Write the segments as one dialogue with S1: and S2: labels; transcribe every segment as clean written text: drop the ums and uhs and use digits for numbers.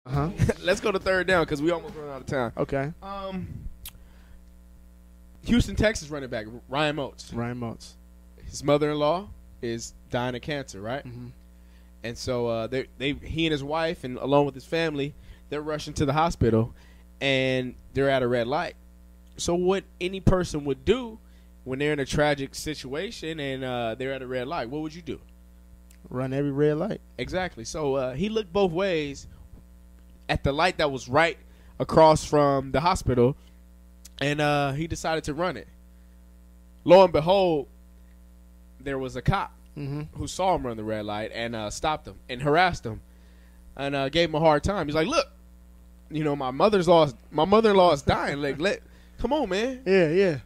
S1: Let's go to third down because we almost run out of time.
S2: Okay.
S1: Houston, Texas running back Ryan Moats.
S2: Ryan Moats.
S1: His mother-in-law is dying of cancer, right?
S2: Mm-hmm.
S1: And so he and his wife, and along with his family, they're rushing to the hospital, and they're at a red light. So what any person would do when they're in a tragic situation and they're at a red light, what would you do?
S2: Run every red light.
S1: Exactly. So he looked both ways at the light that was right across from the hospital, and he decided to run it. Lo and behold, there was a cop who saw him run the red light and stopped him and harassed him and gave him a hard time. He's like, "Look, my mother-in-law is dying. Like, come on, man."
S2: Yeah.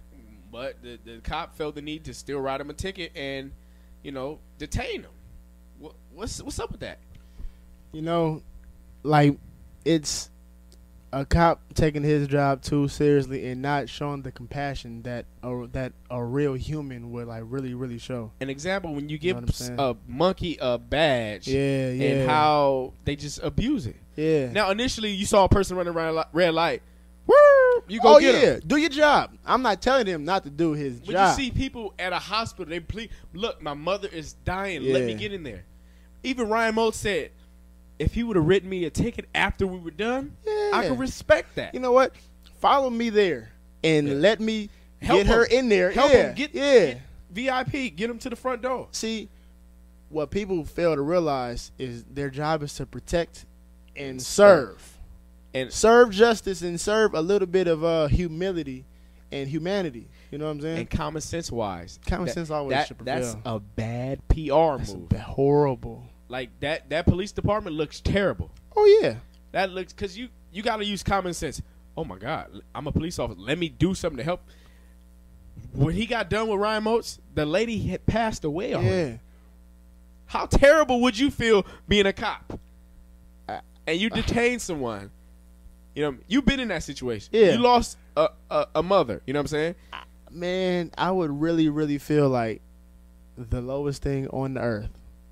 S1: But the cop felt the need to still write him a ticket and, detain him. What's up with that?
S2: Like, it's a cop taking his job too seriously and not showing the compassion that a real human would like really show.
S1: An example, when you give a monkey a badge, and how they just abuse it.
S2: Yeah.
S1: Now, initially, you saw a person running around red light. Woo! You go get him.
S2: Do your job. I'm not telling him not to do his job.
S1: When you see people at a hospital, they plead, "Look, my mother is dying. Let me get in there." Even Ryan Moats said, if he would have written me a ticket after we were done, I could respect that.
S2: You know what? Follow me there and let me get her in there.
S1: Help him get VIP. Get him to the front door.
S2: See, what people fail to realize is their job is to protect and serve. And serve justice and serve a little bit of humility and humanity. You know what I'm saying?
S1: And common sense wise.
S2: Common sense always should prevail.
S1: That's a bad PR move.
S2: Horrible.
S1: Like that police department looks terrible.
S2: Oh yeah.
S1: That looks, because you got to use common sense. Oh my God, I'm a police officer. Let me do something to help. When he got done with Ryan Moats, the lady had passed away already. Yeah. How terrible would you feel being a cop and you detain someone? You've been in that situation. Yeah. You lost a mother. You know what I'm saying?
S2: Man, I would really feel like the lowest thing on the earth.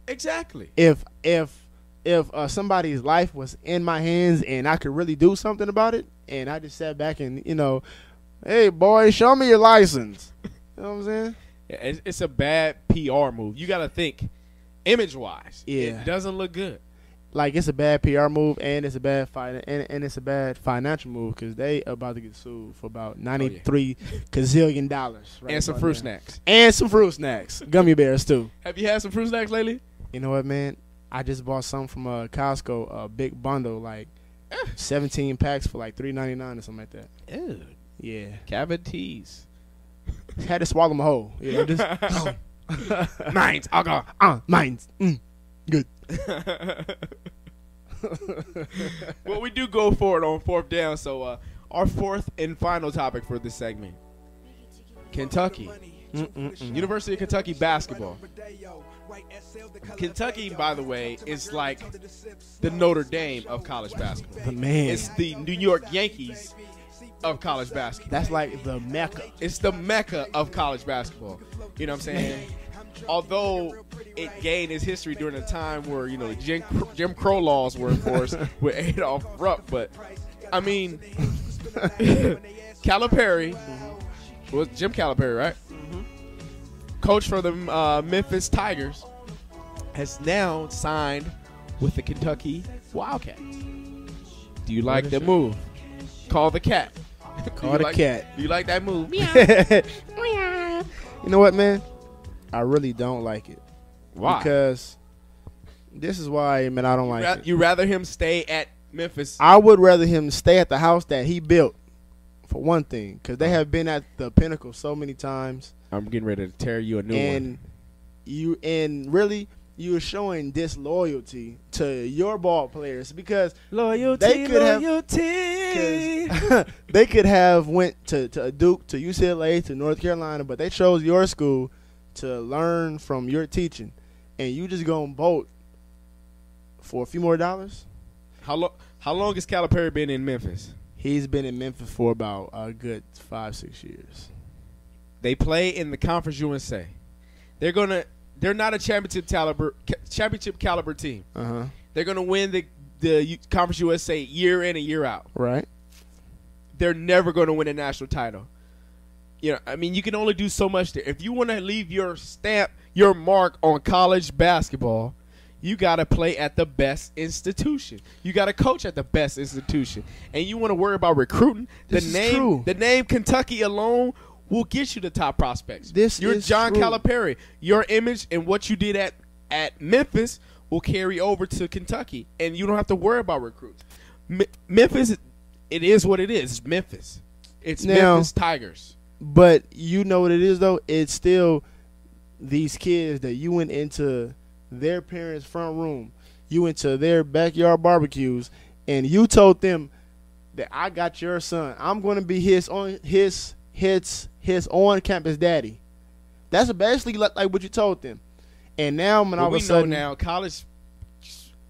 S1: Exactly.
S2: If somebody's life was in my hands and I could really do something about it, and I just sat back and hey boy, show me your license. You know what I'm saying?
S1: Yeah, it's a bad PR move. You got to think image wise.
S2: Yeah,
S1: it doesn't look good.
S2: Like, it's a bad PR move and it's a bad and it's a bad financial move because they about to get sued for about $93 gazillion. Right,
S1: and some fruit snacks.
S2: And some fruit snacks, gummy bears too.
S1: Have you had some fruit snacks lately?
S2: You know what, man? I just bought some from Costco, a big bundle, like 17 packs for like $3.99 or something like that.
S1: Ew.
S2: Yeah.
S1: Cavities.
S2: Had to swallow my whole. Just
S1: Mines. I'll go.
S2: Mines. Good.
S1: Well, we do go forward on fourth down. So our fourth and final topic for this segment: Kentucky. University of Kentucky basketball. Kentucky, by the way, is like the Notre Dame of college basketball.
S2: Man.
S1: It's the New York Yankees of college basketball.
S2: That's like the Mecca.
S1: It's the Mecca of college basketball. You know what I'm saying? Although it gained its history during a time where, Jim Crow laws were enforced with Adolph Rupp. But, I mean, Caliperi, was Jim Caliperi, right? Coach for the Memphis Tigers, has now signed with the Kentucky Wildcats. Do you like the move? Call the cat.
S2: Call the cat.
S1: Do you like that move?
S2: You know what, man? I really don't like it.
S1: Why?
S2: Because this is why, man, I don't like it.
S1: You rather him stay at Memphis?
S2: I would rather him stay at the house that he built, for one thing, because they have been at the pinnacle so many times.
S1: I'm getting ready to tear you a new one.
S2: You're showing disloyalty to your ball players because
S1: loyalty.
S2: They could have went to Duke, to UCLA, to North Carolina, but they chose your school to learn from your teaching, and you just gonna vote for a few more dollars.
S1: How long has Calipari been in Memphis?
S2: He's been in Memphis for about a good 5-6 years.
S1: They play in the Conference USA. They're not a championship caliber team.
S2: Uh-huh.
S1: They're gonna win the Conference USA year in and year out.
S2: Right.
S1: They're never going to win a national title. You know, I mean, you can only do so much there. If you want to leave your stamp, your mark on college basketball, you got to play at the best institution. You got to coach at the best institution. And you want to worry about recruiting. The name Kentucky alone will get you the top prospects. You're John Caliperi. Your image and what you did at Memphis will carry over to Kentucky, and you don't have to worry about recruits. Memphis, it is what it is. It's Memphis. It's Memphis Tigers.
S2: But you know what it is, though? It's still these kids that you went into their parents' front room. You went to their backyard barbecues, and you told them that I got your son. I'm going to be his on-campus daddy. That's basically like what you told them. And now, when all of a sudden,
S1: know now, college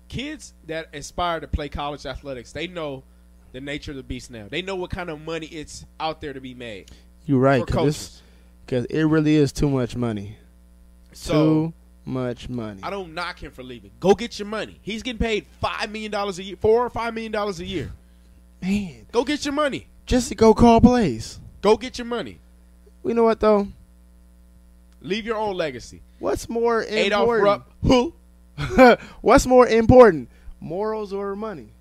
S1: kids that aspire to play college athletics, they know the nature of the beast now. They know what kind of money it's out there to be made.
S2: You're right, because it really is too much money.
S1: So,
S2: too much money.
S1: I don't knock him for leaving. Go get your money. He's getting paid $5 million a year, $4 or $5 million a year.
S2: Man,
S1: go get your money.
S2: Just to go call plays.
S1: Go get your money.
S2: You know what though?
S1: Leave your own legacy.
S2: What's more important?
S1: Adolph Rupp, who?
S2: What's more important, morals or money?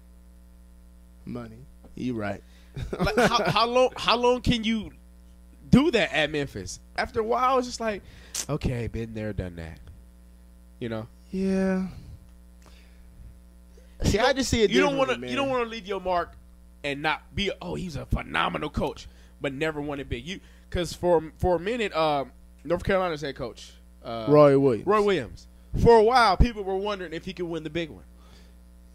S2: Money. You right.
S1: Like, how long can you do that at Memphis? After a while, it's just like, okay, been there, done that. You know?
S2: Yeah. See, I just see it.
S1: You don't want to leave your mark and not be. He's a phenomenal coach, but never won it big. Because for a minute, North Carolina's head coach,
S2: Roy Williams.
S1: For a while, people were wondering if he could win the big one.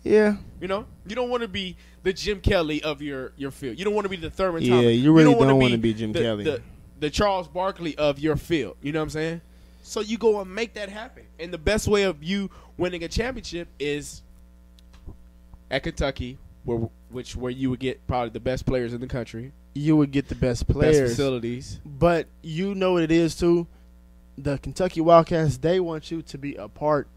S2: Yeah.
S1: You know, you don't want to be the Jim Kelly of your field. You don't want to be the Thurman
S2: Thomas.
S1: Yeah,
S2: you really don't want to be Jim Kelly.
S1: The Charles Barkley of your field. You know what I'm saying? So you go and make that happen. And the best way of you winning a championship is at Kentucky, where you would get probably the best players in the country.
S2: You would get the best players.
S1: Best facilities.
S2: But you know what it is, too? The Kentucky Wildcats, they want you to be a part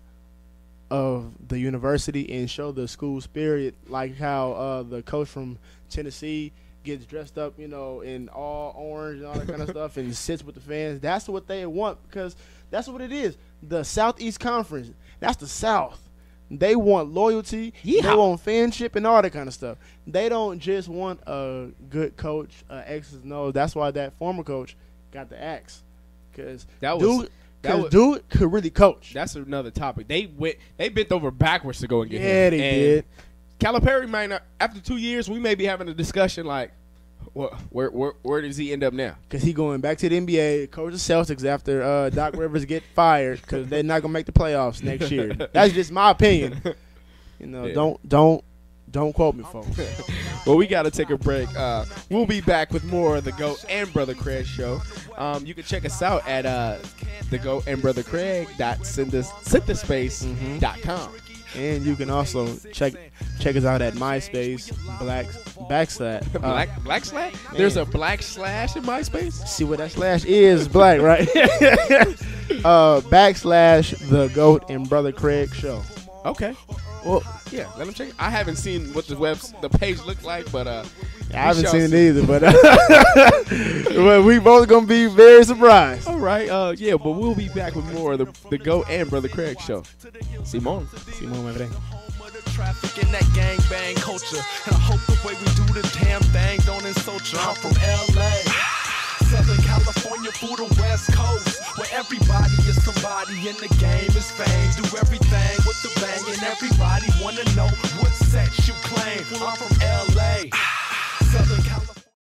S2: of the university and show the school spirit, like how the coach from Tennessee gets dressed up, you know, in all orange and all that kind of stuff and sits with the fans. That's what they want, because that's what it is. The Southeast Conference, that's the South. They want loyalty. Yeah. They want fanship and all that kind of stuff. They don't just want a good coach, X's and O's. That's why that former coach got the axe, because dude could really coach.
S1: That's another topic. They bent over backwards to go and get him.
S2: Yeah, they did.
S1: Caliperi might not. After 2 years, we may be having a discussion like, where does he end up now?
S2: Because he going back to the NBA, coach the Celtics after Doc Rivers get fired, because they're not gonna make the playoffs next year. That's just my opinion. You know, yeah. Don't quote me, folks.
S1: Well, we got to take a break. We'll be back with more of the GOAT and Brother Craig show. You can check us out at the GOAT and Brother Craig.synthespace.com.
S2: And you can also check us out at MySpace backslash.
S1: Black slash? There's a black slash in MySpace?
S2: See what that slash is? Black, right? Backslash the GOAT and Brother Craig show.
S1: Okay. Well, yeah, let them check it. I haven't seen what the page looked like, but
S2: I haven't seen it either, but we both gonna be very surprised.
S1: All right, yeah, but we'll be back with more of the GOAT and Brother Craig show. Simone,
S2: my friend.
S3: Traffic in that gang bang culture, and I hope the way we do the damn thing don't insult you. I'm from LA, Southern California through the West Coast, where everybody is somebody and the game is fame. Do everything with the bang, and everybody wanna know what sets you claim. I'm from LA.